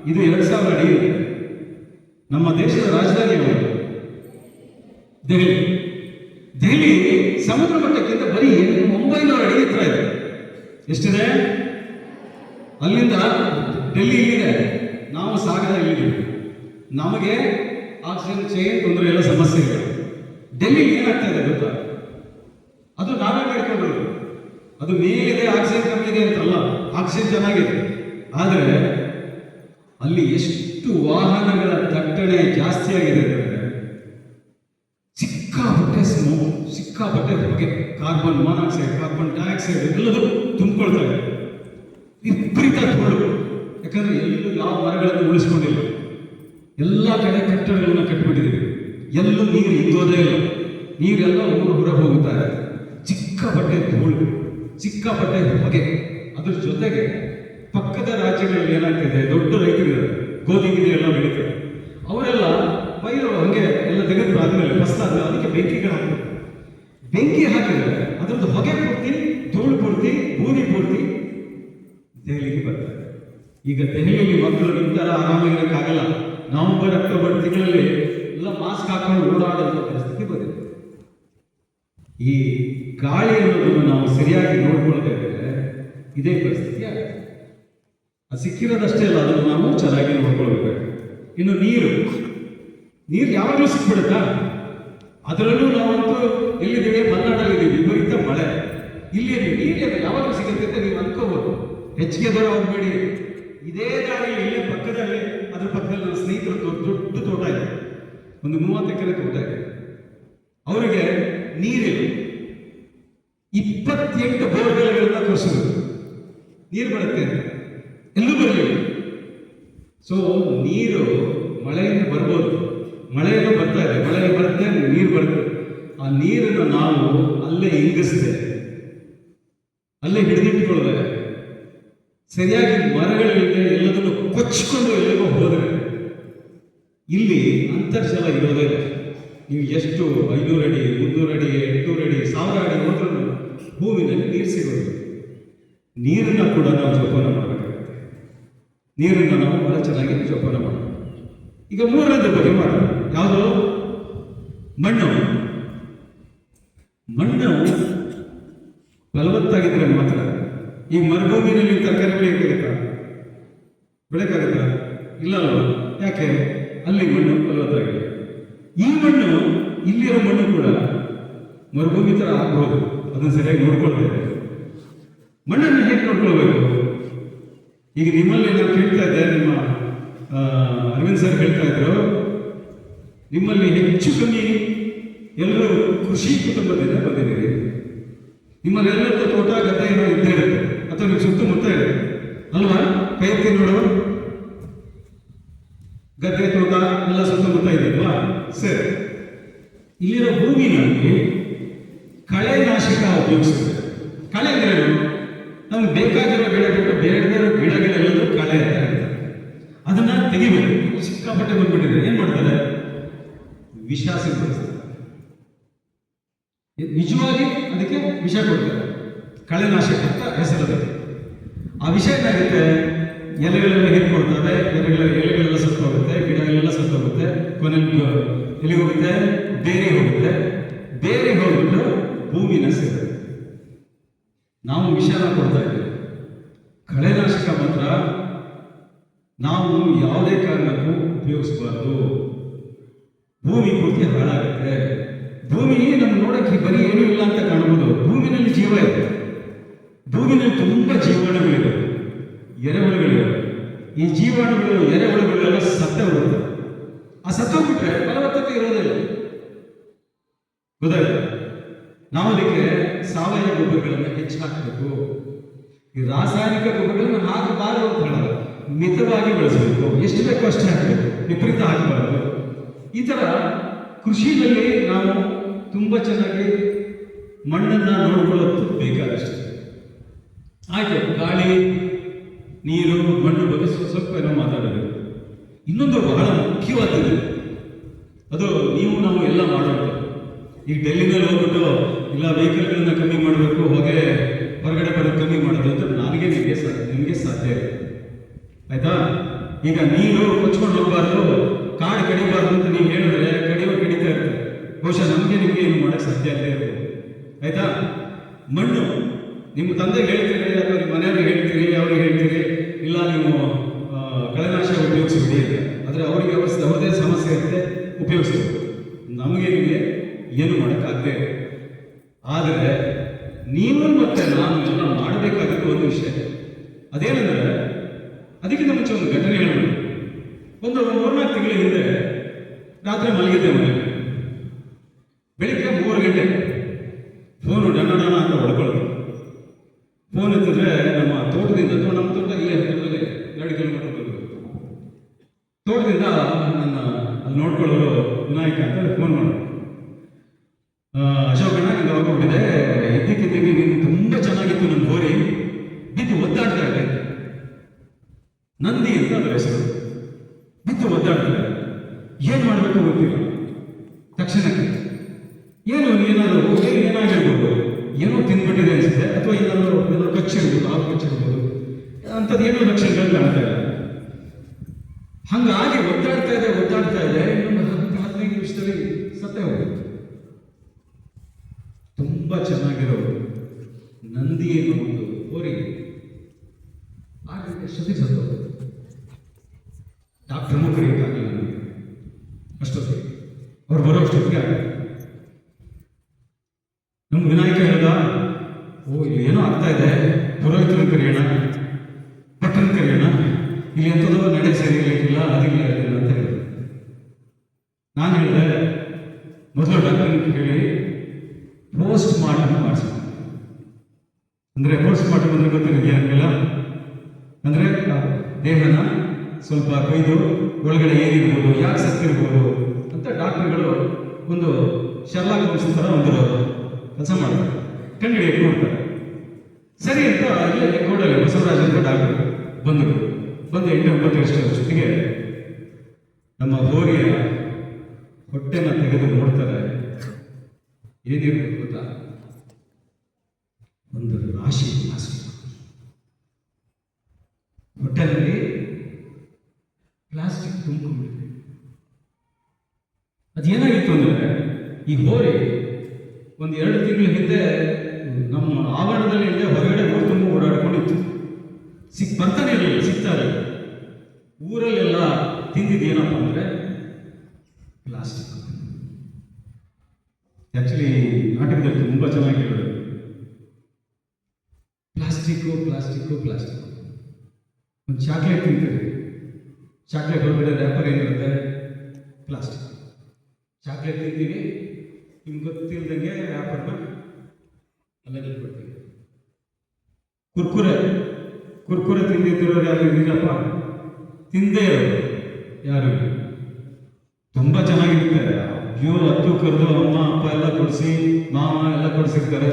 ಇದು 2,000 ಅಡಿ ಇದೆ. ನಮ್ಮ ದೇಶದ ರಾಜಧಾನಿ ಯಾವುದು? ದೆಹಲಿ. ದೆಹಲಿ ಸಮುದ್ರ ಮಟ್ಟಕ್ಕಿಂತ ಬರೀ 900 ಅಡಿ ಎತ್ತರ ಇದೆ. ಎಷ್ಟಿದೆ? ಅಲ್ಲಿಂದ ಡೆಲ್ಲಿ ಇಲ್ಲಿದೆ, ನಾವು ಸಾಗರ ಇಲ್ಲಿದ್ದೀವಿ. ನಮಗೆ ಆಕ್ಸಿಜನ್ ಚೈನ್ ತೊಂದರೆ ಎಲ್ಲ ಸಮಸ್ಯೆ ಇಲ್ಲ. ಡೆಲ್ಲಿ ಏನಾಗ್ತಾ ಇದೆ ಗೊತ್ತಾ? ಅದು ನಾವೇ ಮಾಡ್ಕೊಂಡ್ರು. ಅದು ಮೇಲಿದೆ ಆಕ್ಸಿಜನ್ ಕಮ್ಮಿ ಇದೆ ಅಂತಲ್ಲ, ಆಕ್ಸಿಜನ್ ಚೆನ್ನಾಗಿದೆ. ಆದರೆ ಅಲ್ಲಿ ಎಷ್ಟು ವಾಹನಗಳ ದಟ್ಟಣೆ ಜಾಸ್ತಿ ಆಗಿದೆ ಅಂದರೆ ಸಿಕ್ಕಾಪಟ್ಟೆ ಸ್ಮೋಕ್, ಸಿಕ್ಕಾಪಟ್ಟೆ ಹೊಗೆ, ಕಾರ್ಬನ್ ಮಾನಾಕ್ಸೈಡ್, ಕಾರ್ಬನ್ ಡೈಆಕ್ಸೈಡ್ ಎಲ್ಲದೂ ತುಂಬಿಕೊಳ್ತಾ ಇದೆ. ವಿಪರೀತ ಧೂಳು. ಯಾಕಂದ್ರೆ ಎಲ್ಲೂ ಯಾವ ಮರಗಳನ್ನು ಉಳಿಸ್ಕೊಂಡಿಲ್ಲ, ಎಲ್ಲ ಕಡೆ ಕಟ್ಟಡಗಳನ್ನ ಕಟ್ಟಿಬಿಟ್ಟಿದ್ದೀವಿ. ಎಲ್ಲೂ ನೀರು ಇಂಗೋದೇ ಇಲ್ಲ, ನೀರೆಲ್ಲ ಹೊರ ಹೋಗುತ್ತಾ ಇದೆ. ಸಿಕ್ಕಾಪಟ್ಟೆ ಧೂಳು, ಸಿಕ್ಕಾಪಟ್ಟೆ ಹೊಗೆ. ಅದ್ರ ಜೊತೆಗೆ ಪಕ್ಕದ ರಾಜ್ಯಗಳಲ್ಲಿ ಏನಾಗ್ತಿದೆ, ದೊಡ್ಡ ರೈತರಿದ್ದಾರೆ, ಗೋಧಿ ಗಿರಿ ಎಲ್ಲ ಬೆಳೀತಾರೆ. ಅವರೆಲ್ಲ ಪೈರು ಹಂಗೆ ಎಲ್ಲ ತೆಗೆದು ಆದ್ಮೇಲೆ ಫಸಲಾದ್ಮೇಲೆ ಅದಕ್ಕೆ ಬೆಂಕಿಗಳು ಹಾಕ್ತಾರೆ. ಬೆಂಕಿ ಹಾಕಿದ್ರೆ ಅದರದ್ದು ಹೊಗೆ ಪೂರ್ತಿ, ಧೂಳು ಪೂರ್ತಿ, ಬೂದಿ ಪೂರ್ತಿ ದೆಹಲಿಗೆ ಬರ್ತಾರೆ. ಈಗ ದೆಹಲಿಯಲ್ಲಿ ಮಕ್ಕಳು ನಿಂತರ ಆರಾಮಾಗಿರೋಕ್ಕಾಗಲ್ಲ. ನವೆಂಬರ್ ಅಕ್ಟೋಬರ್ ತಿಂಗಳಲ್ಲಿ ಎಲ್ಲ ಮಾಸ್ಕ್ ಹಾಕೊಂಡು ಓಡಾಡುವ ಪರಿಸ್ಥಿತಿ ಬಂದಿದೆ. ಈ ಗಾಳಿ ಅನ್ನೋದನ್ನು ನಾವು ಸರಿಯಾಗಿ ನೋಡ್ಕೊಳ್ಬೇಕಾದ್ರೆ ಇದೇ ಪರಿಸ್ಥಿತಿ ಆಗುತ್ತೆ. ಅದು ಸಿಕ್ಕಿರೋದಷ್ಟೇ ಅಲ್ಲ, ಅದನ್ನು ನಾವು ಚೆನ್ನಾಗಿ ನೋಡ್ಕೊಳ್ಬೇಕು. ಇನ್ನು ನೀರು ಯಾವಾಗಲೂ ಸಿಕ್ಬಿಡುತ್ತಾ? ಅದರಲ್ಲೂ ನಾವಂತೂ ಎಲ್ಲಿದ್ದೀವಿ? ಮಲೆನಾಡಲ್ಲಿದ್ದೀವಿ, ವಿಪರೀತ ಮಳೆ. ಇಲ್ಲಿ ನೀರು ಯಾವಾಗಲೂ ಸಿಗುತ್ತೆ ಅಂತ ನೀವು ಅನ್ಕೋಬಹುದು. ಹೆಚ್ಚಿಗೆ ದೂರ ಹೋಗ್ಬೇಡಿ. ಇದೇ ದಾರಿಯಲ್ಲಿ ಇಲ್ಲೇ ಪಕ್ಕದಲ್ಲಿ, ಅದ್ರ ಪಕ್ಕದಲ್ಲಿ ನನ್ನ ಸ್ನೇಹಿತರು ದೊಡ್ಡ ತೋಟ ಇದೆ, ಒಂದು 30 ಎಕರೆ ತೋಟ ಇದೆ. ಅವರಿಗೆ ನೀರಿಲ್ಲ. 28 ಬೋರ್ವೆಲ್ಗಳನ್ನ ಕೊರೆಸಿದ್ರು, ನೀರು ಬರುತ್ತೆ ಅಂತ. ಎಲ್ಲೂ ಬರಲಿಲ್ಲ. ಸೊ ನೀರು ಮಳೆಯಿಂದ ಬರ್ಬೋದು, ಮಳೆಯನ್ನು ಬರ್ತಾ ಇದೆ, ಮಳೆ ಬರುತ್ತೆ, ನೀರು ಬರುತ್ತೆ. ಆ ನೀರನ್ನು ನಾವು ಅಲ್ಲೇ ಇಂಗಿಸ್ತೇವೆ, ಅಲ್ಲೇ ಹಿಡಿದಿಟ್ಟುಕೊಳ್ಳದೆ, ಸರಿಯಾಗಿ ಮರಗಳಿಲ್ಲದೆ ಎಲ್ಲದನ್ನು ಕೊಚ್ಚಿಕೊಂಡು ಎಲ್ಲಿಗೋ ಹೋದರೆ ಇಲ್ಲಿ ಅಂತರ್ಜಲ ಇರೋದೇ ಇಲ್ಲ. ನೀವು ಎಷ್ಟು 500 ಅಡಿ, 300 ಅಡಿ, 800 ಅಡಿ, 1000 ಅಡಿ ಹೋದ್ರೂ ಭೂಮಿನಲ್ಲಿ ನೀರು ಸಿಗೋದು. ನೀರನ್ನು ಕೂಡ ನಾವು ಜೋಪಾನ ಮಾಡಬೇಕಾಗುತ್ತೆ. ನೀರನ್ನು ನಾವು ಬಹಳ ಚೆನ್ನಾಗಿ ಜೋಪಾನ ಮಾಡಬೇಕು. ಈಗ 3ನೇದ್ರ ಬಗ್ಗೆ ಮಾಡೋಣ. ಯಾವುದು? ಮಣ್ಣು. ಮಣ್ಣು ಫಲವತ್ತಾಗಿದ್ರೆ ಮಾತ್ರ. ಈ ಮರುಭೂಮಿನಲ್ಲಿ ತರಕಾರಿ ಬೆಳೆಯಕ್ಕಾಗತ್ತಾ? ಇಲ್ಲ ಅಲ್ವ? ಯಾಕೆ? ಅಲ್ಲಿ ಮಣ್ಣು ಫಲವತ್ತಾಗಿದೆ. ಈ ಮಣ್ಣು, ಇಲ್ಲಿರೋ ಮಣ್ಣು ಕೂಡ ಮರುಭೂಮಿ ಥರ ಆಗ್ಬೋದು, ಅದನ್ನು ಸರಿಯಾಗಿ ನೋಡ್ಕೊಳ್ತೇವೆ. ಮಣ್ಣನ್ನು ಹೇಗೆ ನೋಡ್ಕೊಳ್ಬೇಕು? ಈಗ ನಿಮ್ಮಲ್ಲಿ ನಾನು ಕೇಳ್ತಾ ಇದ್ದೆ, ನಿಮ್ಮ ಅರವಿಂದ್ ಸರ್ ಹೇಳ್ತಾ ಇದ್ರು, ನಿಮ್ಮಲ್ಲಿ ಹೆಚ್ಚು ಕಮ್ಮಿ ಎಲ್ಲರೂ ಕೃಷಿ ಕುಟುಂಬದಿಂದ ಬಂದಿದ್ದೀರಿ. ನಿಮ್ಮಲ್ಲಿ ಎಲ್ಲರದ್ದು ತೋಟ ಗದ್ದೆ ಏನೋ ಇದ್ದೇ ಇರುತ್ತೆ, ಅಥವಾ ನೀವು ಸುತ್ತಮುತ್ತ ಇರುತ್ತೆ ಅಲ್ವಾ? ಕೈ ಎತ್ತಿ ನೋಡು, ಗದ್ದೆ ತೋಟ ಎಲ್ಲ ಸುತ್ತಮುತ್ತ ಇದೆ ಅಲ್ವಾ? ಸರಿ. ಇಲ್ಲಿರೋ ಭೂಮಿನಲ್ಲಿ ಕಳೆನಾಶಕ ಉಪಯೋಗಿಸುತ್ತೆ. ಕಳೆ ಅಂದ್ರೆ ನಮ್ಗೆ ಬೇಕಾಗಿರೋ ಗಿಡ ಬಿಟ್ಟು ಬೇಡದಿರೋ ಗಿಡಗಳೆಲ್ಲದೂ ಕಳೆ ಅಂತ ಹೇಳ್ತಾರೆ. ಅದನ್ನ ತೆಗಿಬೇಕು. ಸಿಕ್ಕಾಪಟ್ಟೆ ಬಂದ್ಬಿಟ್ಟಿದೆ, ಏನ್ ಮಾಡ್ತಾರೆ? ವಿಷ ಸಿಂಪಡಿಸ್ತಾರೆ. ನಿಜವಾಗಿ ಅದಕ್ಕೆ ವಿಷ ಕೊಡ್ತಾರೆ, ಕಳೆನಾಶಕ ಅಂತ ಹೆಸರದೆ. ಆ ವಿಷ ಏನಾಗುತ್ತೆ? ಎಲೆಗಳೆಲ್ಲ ಹೀರ್ಕೊಡ್ತವೆ, ಎಲೆಗಳೆಲ್ಲ ಸತ್ತೋಗುತ್ತೆ, ಗಿಡಗಳೆಲ್ಲ ಸತ್ತೋಗುತ್ತೆ. ಕೊನೆಗೆ ಎಲ್ಲಿಗೆ ಹೋಗುತ್ತೆ? ಬೇರೆ ಹೋಗುತ್ತೆ. ಬೇರೆ ಹೋಗ್ಬಿಟ್ಟು ಭೂಮಿನ ಸೇರುತ್ತೆ. ನಾವು ವಿಷನ ಕೊಡ್ತಾ ಇದ್ದೀವಿ. ಕಳೆನಾಶಕ ಮಾತ್ರ ನಾವು ಯಾವುದೇ ಕಾರಣಕ್ಕೂ ಉಪಯೋಗಿಸಬಾರ್ದು. ಭೂಮಿ ಪೂರ್ತಿ ಹಾಳಾಗುತ್ತೆ. ಭೂಮಿ ನಮ್ಗೆ ನೋಡಕ್ಕೆ ಬರೀ ಏನೂ ಇಲ್ಲ ಅಂತ ಕಾಣಬಹುದು. ಭೂಮಿನಲ್ಲಿ ಜೀವ ಇದೆ, ಭೂಮಿನಲ್ಲಿ ತುಂಬಾ ಜೀವಾಣುಗಳಿವೆ, ಎರೆಹುಳುಗಳಿವೆ. ಈ ಜೀವಾಣುಗಳು, ಎರೆಹುಳುಗಳೆಲ್ಲ ಸತ್ತೇ ಹೋಗುತ್ತೆ. ಆ ಸತ್ತೋಗ್ಬಿಟ್ರೆ ಫಲವತ್ತತೆ ಇರೋದಿಲ್ಲ. ಗೊತ್ತಾಯ್ತು? ನಾವು ಅದಕ್ಕೆ ಸಾವಯವ ಗೊಬ್ಬರಗಳನ್ನು ಹೆಚ್ಚು ಹಾಕಬೇಕು. ಈ ರಾಸಾಯನಿಕ ಗೊಬ್ಬರಗಳನ್ನು ಹಾಕಬಾರದು ಅಂತ ಹೇಳಲ್ಲ, ಮಿತವಾಗಿ ಬೆಳೆಸಬೇಕು. ಎಷ್ಟು ಬೇಕೋ ಅಷ್ಟೇ ಹಾಕಬೇಕು, ವಿಪರೀತ ಹಾಕಬಾರದು. ಈ ಥರ ಕೃಷಿಯಲ್ಲಿ ನಾವು ತುಂಬ ಚೆನ್ನಾಗಿ ಮಣ್ಣನ್ನು ನೋಡ್ಕೊಳ್ಳೋದು ಬೇಕಾದಷ್ಟು. ಆಯ್ತು, ಗಾಳಿ ನೀರು ಮಣ್ಣು ಬಗ್ಗೆ ಸ್ವಲ್ಪ ಏನೋ ಮಾತಾಡೋದು. ಇನ್ನೊಂದು ಬಹಳ ಮುಖ್ಯವಾದದ್ದು, ಅದು ನೀವು ನಾವು ಎಲ್ಲ ಮಾಡೋದು. ಈಗ ಡೆಲ್ಲಿನಲ್ಲಿ ಹೋಗ್ಬಿಟ್ಟು ಇಲ್ಲ ವೆಹಿಕಲ್ಗಳನ್ನ ಕಮ್ಮಿ ಮಾಡಬೇಕು, ಹೊಗೆ ಹೊರಗಡೆ ಬರೋದು ಕಮ್ಮಿ ಮಾಡೋದು ಅಂತ ನಿಮಗೆ ಸಾಧ್ಯ ಇದೆ. ಆಯ್ತಾ? ಈಗ ನೀರು ಕೊಚ್ಕೊಂಡು ಹೋಗ್ಬಾರ್ದು, ಕಾಡು ಕಡಿಬಾರ್ದು ಅಂತ ನೀವು ಹೇಳಿದ್ರೆ ಕಡಿತಾ ಇರ್ತಾರೆ. ಬಹುಶಃ ನಿಮಗೆ ಏನು ಮಾಡೋಕ್ಕೆ ಸಾಧ್ಯ ಆಗದೆ ಇರ್ಬೋದು. ಆಯ್ತಾ? ಮಣ್ಣು ನಿಮ್ಮ ತಂದೆಗೆ ಹೇಳ್ತೀರಿ ಅಥವಾ ನಿಮ್ಮ ಮನೆಯವ್ರಿಗೆ ಹೇಳ್ತೀರಿ, ಅವ್ರಿಗೆ ಹೇಳ್ತೀರಿ ಇಲ್ಲ ನೀವು ಕಳೆನಾಶ ಉಪಯೋಗಿಸ್ಬಿಡಿ ಅಂತ. ಆದರೆ ಅವರಿಗೆ ಅವ್ರದ್ದೇ ಸಮಸ್ಯೆ ಇರುತ್ತೆ, ಉಪಯೋಗಿಸ್ಬೇಕು. ನಮಗೆ ನಿಮಗೆ ಏನು ಮಾಡೋಕ್ಕಾಗದೆ. ಆದರೆ ನೀವು ಮತ್ತೆ ನಾನು ಎಲ್ಲ ಮಾಡಬೇಕಾಗಿದ್ದು ಒಂದು ವಿಷಯ. ಅದೇನೆಂದರೆ, ಅದಕ್ಕಿಂತ ಮುಂಚೆ ಒಂದು ಘಟನೆ ಹೇಳೋಣ. ಒಂದು 3-4 ತಿಂಗಳ ಹಿಂದೆ ರಾತ್ರಿ ಮಲಗಿದ್ದೆ ಮನೆಯಲ್ಲಿ. ಬೆಳಿಗ್ಗೆ 3 ಗಂಟೆ ಫೋನು ಡಣ ಅಂತ ಹೊಡ್ಕೊಳ್ಳೋದು. ಫೋನ್ ಎತ್ತಿದ್ರೆ ನಮ್ಮ ತೋಟದಿಂದ, ನಮ್ಮ ತೋಟ ಇಲ್ಲೇ ಹತ್ತಿರದಲ್ಲಿ 2 ಕಿಲೋಮೀಟರ್ ಬರಬೇಕು. ತೋಟದಿಂದ ನನ್ನ ಅಲ್ಲಿ ನೋಡ್ಕೊಳ್ಳೋರು ವಿನಾಯಕ ಅಂತ ಫೋನ್ ಮಾಡೋದು. ಅಶೋಕಣ್ಣ, ನಿಂಗೆ ಹೋಗ್ಬಿಟ್ಟಿದೆ, ಇದ್ದಕ್ಕಿದ್ದಕ್ಕೆ ನೀನು ತುಂಬ ಚೆನ್ನಾಗಿತ್ತು, ನನ್ನ ಹೋರಿ ಬಿದ್ದು ಒದ್ದಾಡ್ತಾ ಇದೆ. ನಂದಿ ಅಂತ ಅದರ ಹೆಸರು. ಬಿದ್ದು ಒದ್ದಾಡ್ತಾರೆ, ಏನು ಮಾಡಬೇಕು ಗೊತ್ತಿಲ್ಲ. ತಕ್ಷಣಕ್ಕೆ ಏನಾದರೂ ಏನಾಗಿರ್ಬೋದು, ಏನೋ ತಿಂದ್ಬಿಟ್ಟಿದೆ ಅನಿಸುತ್ತೆ, ಅಥವಾ ಏನಾದರೂ ಕಚ್ಚಿರ್ಬೋದು, ಹಾವು ಕಚ್ಚಿರ್ಬೋದು, ಅಂಥದ್ದು ಏನೋ ಲಕ್ಷಣಗಳು ಕಾಣ್ತಾ ಇಲ್ಲ. ಹಂಗಾಗಿ ಒದ್ದಾಡ್ತಾ ಇದೆ. ಇನ್ನೊಂದು 10-15 ನಿಮಿಷದಲ್ಲಿ ಸತ್ತೇ ಹೋಗುತ್ತೆ. ತುಂಬ ಚೆನ್ನಾಗಿರೋ ನಂದಿ ಅನ್ನೋ ಒಂದು ಹೋರಿ ಅಷ್ಟೊತ್ತಿಗೆ ಸತ್ತೋದು. ಡಾಕ್ಟರ್ ಕರೆಯೋಕ್ಕಾಗಲಿಲ್ಲ ನನಗೆ ಅಷ್ಟೊತ್ತಿಗೆ, ಅವ್ರು ಬರೋ ಅಷ್ಟೊತ್ತಿಗೆ ಆಗಲ್ಲ. ನಮ್ಮ ವಿನಾಯಕ ಹೇಳ್ದ, ಇಲ್ಲಿ ಏನೋ ಆಗ್ತಾ ಇದೆ, ಪುರೋಹಿತರನ್ನು ಕರೆಯೋಣ, ಭಟ್ರನ್ನ ಕರೆಯೋಣ, ಇಲ್ಲಿ ಎಂಥದೋ ನಡೆ ಸರಿಯಿಲ್ಲ, ಅದಿಲ್ಲ ಅಂತ ಹೇಳಿದ್ರು. ನಾನು ಹೇಳಿದೆ, ಮೊದಲು ಡಾಕ್ಟರ್ನ ಹೇಳಿ ಪೋಸ್ಟ್ ಮಾರ್ಟಮ್ ಮಾಡಿಸೋಣ. ಅಂದರೆ ಪೋಸ್ಟ್ ಮಾರ್ಟಮ್ ಅಂದರೆ ಗೊತ್ತಿರೋದು ಹಂಗಿಲ್ಲ, ಅಂದರೆ ದೇಹನ ಸ್ವಲ್ಪ ಕೊಯ್ದು ಒಳಗಡೆ ಏನಿರ್ಬೋದು, ಯಾಕೆ ಸತ್ತಿರ್ಬೋದು ಅಂತ ಡಾಕ್ಟರ್ಗಳು ಒಂದು ಶರ್ಲಾಕ್ ಹೋಮ್ಸ್ ಥರ ಒಂದು ಕೆಲಸ ಮಾಡ್ತಾರೆ, ಕಂಡುಹಿಡಿಯಕ್ಕೆ ನೋಡ್ತಾರೆ. ಸರಿ ಅಂತ ಇಲ್ಲೇ ಕೋಡಲ್ಲಿ ಬಸವರಾಜ್ ಅಂತ ಡಾಕ್ಟರ್ ಬಂದು 8-9 ವರ್ಷದ ಜೊತೆಗೆ ನಮ್ಮ ಹೋರಿಯ ಹೊಟ್ಟೆನ ತೆಗೆದು ನೋಡ್ತಾರೆ. ಏನಿರ್ಬೇಕು ಗೊತ್ತಾ? ಒಂದು ರಾಶಿ ಪ್ಲಾಸ್ಟಿಕ್, ಹೊಟ್ಟೆನಲ್ಲಿ ಪ್ಲಾಸ್ಟಿಕ್ ತುಂಬಿಕೊಂಡಿದೆ. ಅದೇನಾಗಿತ್ತು ಅಂದರೆ, ಈ ಹೋರಿ ಒಂದು 2 ತಿಂಗಳ ಹಿಂದೆ ನಮ್ಮ ಆವರಣದಲ್ಲಿ ಹಿಂದೆ ಹೊರಗಡೆ ಊರು ತುಂಬ ಓಡಾಡ್ಕೊಂಡಿತ್ತು. ಬರ್ತಾನೆ ಇರಲಿಲ್ಲ, ಸಿಗ್ತಾ ಇರಲಿಲ್ಲ. ಊರಲ್ಲೆಲ್ಲ ತಿಂದಿದ್ದೇನಪ್ಪ ಅಂದರೆ ಪ್ಲಾಸ್ಟಿಕ್. ಆ್ಯಕ್ಚುಲಿ ನಾಟಕದಲ್ಲಿ ತುಂಬ ಚೆನ್ನಾಗಿ ಹೇಳೋದು, ಪ್ಲಾಸ್ಟಿಕ್ಕು. ಒಂದು ಚಾಕ್ಲೇಟ್ ತಿಂತೀವಿ, ಚಾಕ್ಲೇಟ್ ಹೊರಗಡೆ ರ್ಯಾಪರ್ ಏನಿರುತ್ತೆ ಪ್ಲಾಸ್ಟಿಕ್. ಚಾಕ್ಲೇಟ್ ತಿಂತೀವಿ, ನಿಮ್ಗೆ ಗೊತ್ತಿಲ್ದಂಗೆ ರ್ಯಾಪರ್ನ ಅಲ್ಲೇ ಬಿಟ್ಬಿಡ್ತೀವಿ. ಕುರ್ಕುರೆ ತಿಂದಿದ್ದಿರೋರು ಯಾರು ಇದ್ದೀರಪ್ಪ? ತಿಂದೇ ಇರೋದು ಯಾರು? ತುಂಬ ಚೆನ್ನಾಗಿರುತ್ತೆ. ಅಯ್ಯೋ, ಹತ್ತು ಕರೆದು ಅಮ್ಮ ಅಪ್ಪ ಎಲ್ಲ ಕೊಡಿಸಿ, ಮಾವ ಎಲ್ಲ ಕೊಡಿಸಿರ್ತಾರೆ.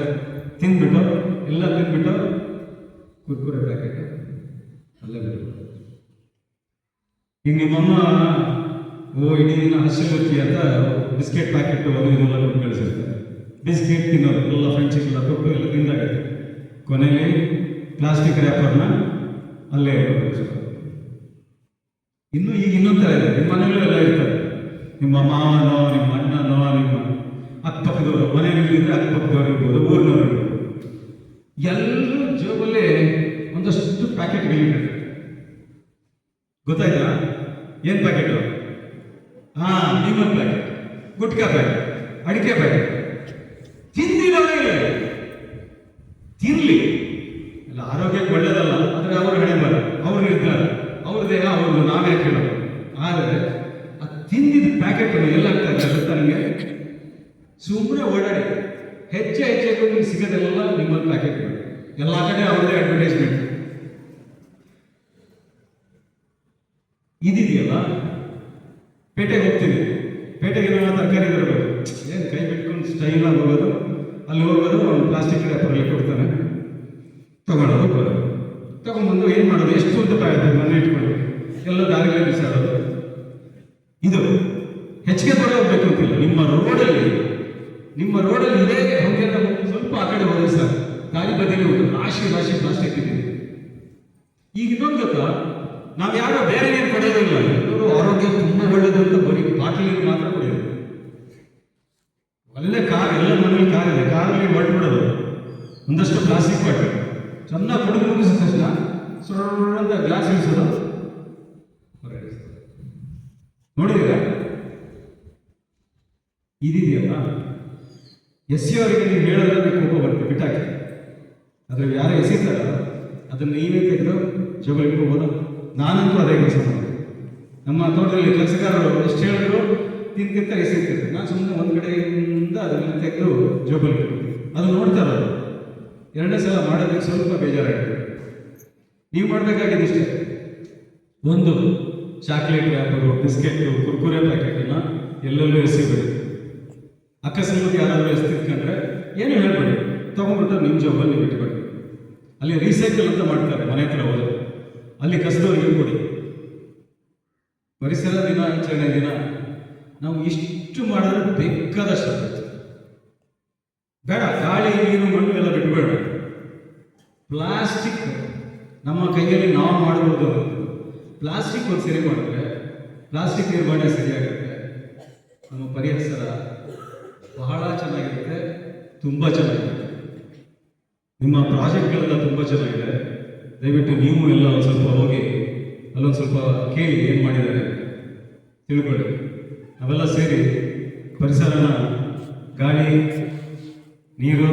ತಿಂದ್ಬಿಟ್ಟು ಕುರ್ಕುರೆ ಪ್ಯಾಕೆಟ್ ಅಲ್ಲೇ ಬಿಟ್ಟು. ಈಗ ನಿಮ್ಮಮ್ಮ ಇಡೀ ದಿನ ಹಸಿರುತ್ತಿ ಅಂತ ಬಿಸ್ಕೆಟ್ ಪ್ಯಾಕೆಟ್ ಇದೆಲ್ಲ ಕೊಟ್ಟು ಕಳಿಸಿರ್ತಾರೆ. ಬಿಸ್ಕೆಟ್ ತಿನ್ನೋದು ಎಲ್ಲ ಫ್ರೆಂಡ್ಸಿಗೆಲ್ಲ ಕೊಟ್ಟು ಎಲ್ಲ ತಿಂದಾಗುತ್ತೆ. ಕೊನೆಯಲ್ಲಿ ಪ್ಲಾಸ್ಟಿಕ್ ರ್ಯಾಪರ್ನ ಅಲ್ಲೇ ಇನ್ನೊಂದು ಥರ ಇದೆ. ನಿಮ್ಮ ಮನೆಯಲ್ಲೂ ಎಲ್ಲ ಇರ್ತಾರೆ. ನಿಮ್ಮ ಮಾವನೋ, ನಿಮ್ಮ ಅಣ್ಣನೋ, ನಿಮ್ಮ ಅಕ್ಕಪಕ್ಕದವರು, ಮನೆಯಲ್ಲಿದ್ದರೆ ಅಕ್ಕಪಕ್ಕದವ್ರು ಇರ್ಬೋದು, ಊರಿನವ್ರು ಇರ್ಬೋದು, ಎಲ್ಲರೂ ಜೇಬಲ್ಲಿ ಒಂದಷ್ಟು ಪ್ಯಾಕೆಟ್ಗಳಿರ್ತದೆ. ಗೊತ್ತಾಯ್ತಾ? ಏನು ಪ್ಯಾಕೆಟು? ಭೀಮನ್ ಪ್ಯಾಕೆಟ್, ಗುಟ್ಕಾ ಪ್ಯಾಕೆಟ್, ಅಡಿಕೆ ಪ್ಯಾಕೆಟ್. ತಿನ್ನಲಿ, ಎಲ್ಲ ಆರೋಗ್ಯಕ್ಕೆ ಒಳ್ಳೇದಲ್ಲ, ಆದರೆ ಅವ್ರ ಹಣೆ ಬರ, ಅವ್ರು ಇರ್ತಾರೆ, ಅವ್ರ ದೇಹ ಅವ್ರದ್ದು, ನಾವೇ ಕೇಳೋದು. ಆದರೆ ಅದು ತಿಂದಿದ ಎಲ್ಲ ಆಗ್ತಾ ಇದೆ ಗೊತ್ತಾ ನಿಮಗೆ? ಸುಮ್ಮನೆ ಓಡಾಡಿ, ಹೆಜ್ಜೆ ಹೆಜ್ಜೆಗೂ ನಿಮ್ಗೆ ಸಿಗೋದೆಲ್ಲ ನಿಮ್ಮಲ್ಲಿ ಪ್ಯಾಕೆಟ್ ಎಲ್ಲ ಕಡೆ ಅವ್ರದ್ದೇ ಅಡ್ವರ್ಟೈಸ್ಮೆಂಟ್ ಇದಿದೆಯಲ್ಲ. ಪೇಟೆಗೆ ಹೋಗ್ತೀವಿ, ಪೇಟೆಗೆ ನಾವು ತರಕಾರಿ ಬರಬೇಕು, ಏನು ಕೈ ಬಿಟ್ಕೊಂಡು ಸ್ಟೈಲಾಗಿ ಹೋಗೋದು, ಅಲ್ಲಿ ಹೋಗೋದು ಅವ್ನು ಪ್ಲಾಸ್ಟಿಕ್ ರ್ಯಾಪರಲ್ಲಿ ಕೊಡ್ತಾನೆ, ತಗೊಳ್ಳೋದು ಬರೋದು, ತಗೊಂಡ್ಬಂದು ಏನು ಮಾಡೋದು, ಎಷ್ಟು ಉದ್ದ ಆಗುತ್ತೆ ಮನೆ ಇಟ್ಕೊಂಡು ಎಲ್ಲ ದಾರಿಯಲ್ಲಿ ಬಿಸಾಡೋದು. ಇದು ಹೆಚ್ಚಿಗೆ ದೂರ ಹೋಗ್ಬೇಕು ಅಂತಿಲ್ಲ. ನಿಮ್ಮ ರೋಡಲ್ಲಿ ಇದೇ ಹೊಗೆನ ಸ್ವಲ್ಪ ಆ ಕಡೆ ಹೋದ್ರೆ ಸರ್, ದಾರಿ ಬದಿಯಲ್ಲಿ ಒಂದು ರಾಶಿ ಪ್ಲಾಸ್ಟಿಕ್ ಇದೆ. ಈಗ ಇನ್ನೊಂದು ಗೊತ್ತಾ, ನಾವು ಯಾರೋ ಬೇರೆ ನೀರು ಕೊಡೋದಿಲ್ಲ, ಇವರು ಆರೋಗ್ಯ ತುಂಬ ಒಳ್ಳೇದು ಅಂತ ಬರೀ ಬಾಟಲ್ ನೀರು ಮಾತ್ರ ಕುಡಿಯೋದು. ಒಳ್ಳೆ ಕಾರ್, ಎಲ್ಲ ಮನೇಲಿ ಕಾರ್ ಇದೆ, ಕಾರಲ್ಲಿ ಹೊರಟ್ಬಿಡೋದು ಒಂದಷ್ಟು ಪ್ಲಾಸ್ಟಿಕ್ ಬಾಟಲ್ ಚೆನ್ನಾಗಿ ಕುಡಿದು ಮುಗಿಸಿದ ತಕ್ಷಣ ಸುರಂತ ಗ್ಲಾಸ್ ಇಳಿಸೋದು, ನೋಡಿದ್ದೀರಾ? ಇದಿದೆಯಲ್ಲ, ಎಸೆಯೋರಿಗೆ ನೀವು ಹೇಳೋದ್ರೆ ಕೋಪ ಬರುತ್ತೆ, ಬಿಟ್ಟಾಕಿ. ಅದ್ರಲ್ಲಿ ಯಾರು ಎಸೀತಾರ ಅದನ್ನು ನೀವೇ ತೆಗೆದು ಜೋಬಲ್ಲಿ ಇಟ್ಕೋಬೋದು. ನಾನಂತೂ ಅದೇ ಕೆಲಸ ಮಾಡಿದೆ. ನಮ್ಮ ತೋಟದಲ್ಲಿ ಕೆಲಸಗಾರರು ಎಷ್ಟು ಹೇಳಿದ್ರು ತಿಂತ ಎಸೀತಿರ್ತಾರೆ, ನಾನು ಸುಮ್ಮನೆ ಒಂದು ಕಡೆಯಿಂದ ಅದನ್ನು ತೆಗೆದು ಜೋಬಲ್ಲಿ ಇಟ್ಕೊಳ್ತೀನಿ. ಅದು ನೋಡ್ತಾರೆ, ಎರಡನೇ ಸಲ ಮಾಡೋದಕ್ಕೆ ಸ್ವಲ್ಪ ಬೇಜಾರಾಗುತ್ತೆ. ನೀವು ಮಾಡಬೇಕಾಗಿದೆ ಇಷ್ಟೇ, ಒಂದು ಚಾಕ್ಲೇಟ್ ವ್ಯಾಪಾರು, ಬಿಸ್ಕೆಟ್, ಕುರ್ಕುರೆ ಪ್ಯಾಕೆಟನ್ನು ಎಲ್ಲೆಲ್ಲೂ ಎಸೆಬೇಡಿ. ಅಕಸ್ಮಾತ್ ಯಾರಾದರೂ ಎಸ್ತಿದ್ಕೊಂಡ್ರೆ ಏನು ಹೇಳ್ಬೇಡಿ, ತೊಗೊಂಡ್ಬಿಟ್ಟು ನಿಮ್ಮ ಜೋಬಲ್ಲಿ ನೀವು ಇಟ್ಕೊಳ್ಳಿ. ಅಲ್ಲಿ ರೀಸೈಕಲ್ ಅಂತ ಮಾಡ್ತಾರೆ, ಮನೆ ಹತ್ರ ಹೋದ್ರೆ ಅಲ್ಲಿ ಕಸದವ್ರಿಗೆ ಕೊಡಿ. ಪರಿಸರ ದಿನಾಚರಣೆ ದಿನ ನಾವು ಇಷ್ಟು ಮಾಡಿದ್ರೆ ಬೇಕಾದಷ್ಟು ಬೇಡ. ಗಾಳಿ, ನೀರು, ಮಣ್ಣು ಎಲ್ಲ ಬಿಟ್ಟಬೇಡ. ಪ್ಲಾಸ್ಟಿಕ್ ನಮ್ಮ ಕೈಯಲ್ಲಿ ನಾವು ಮಾಡ್ಬೋದು. ಪ್ಲಾಸ್ಟಿಕ್ ಒಂದು ಸರಿ ಮಾಡಿದ್ರೆ ಪ್ಲಾಸ್ಟಿಕ್ ನಿರ್ವಹಣೆ ಸರಿಯಾಗುತ್ತೆ, ನಮ್ಮ ಪರಿಸರ ಬಹಳ ಚೆನ್ನಾಗಿರುತ್ತೆ, ತುಂಬ ಚೆನ್ನಾಗಿರುತ್ತೆ. ನಿಮ್ಮ ಪ್ರಾಜೆಕ್ಟ್ಗಳೆಲ್ಲ ತುಂಬ ಚೆನ್ನಾಗಿದೆ. ದಯವಿಟ್ಟು ನೀವು ಎಲ್ಲ ಒಂದು ಸ್ವಲ್ಪ ಹೋಗಿ ಅಲ್ಲೊಂದು ಸ್ವಲ್ಪ ಕೇಳಿ ಏನು ಮಾಡಿದ್ದಾರೆ ತಿಳ್ಕೊಳ್ಳಿ. ನಾವೆಲ್ಲ ಸೇರಿ ಪರಿಸರನ, ಗಾಳಿ, ನೀರು,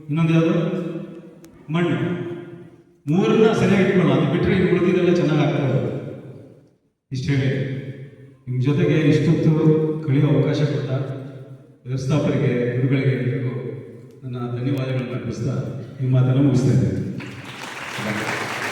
ಇನ್ನೊಂದು ಯಾವುದು ಮಣ್ಣು, ಮೂರನ್ನ ಸರಿಯಾಗಿ ಇಟ್ಕೊಳ್ಳೋಣ. ಅದು ಬಿಟ್ಟರೆ ಈಗ ಉಳಿದಿದ್ದೆಲ್ಲ ಚೆನ್ನಾಗಿ ಆಗ್ತಾ ಹೋಗೋದು. ಇಷ್ಟು ಹೇಳಿ ನಿಮ್ಮ ಜೊತೆಗೆ ಇಷ್ಟೊತ್ತು ಕಳೆಯೋ ಅವಕಾಶ ಕೊಟ್ಟ ವ್ಯವಸ್ಥಾಪಕರಿಗೆ, ಗುರುಗಳಿಗೆ ಎಲ್ಲರಿಗೂ ನನ್ನ ಧನ್ಯವಾದಗಳನ್ನು ಅರ್ಪಿಸ್ತಾ ನಿಮ್ಮ ಮಾತನ್ನು ಮುಗಿಸ್ತಾ ಇದ್ದೇನೆ.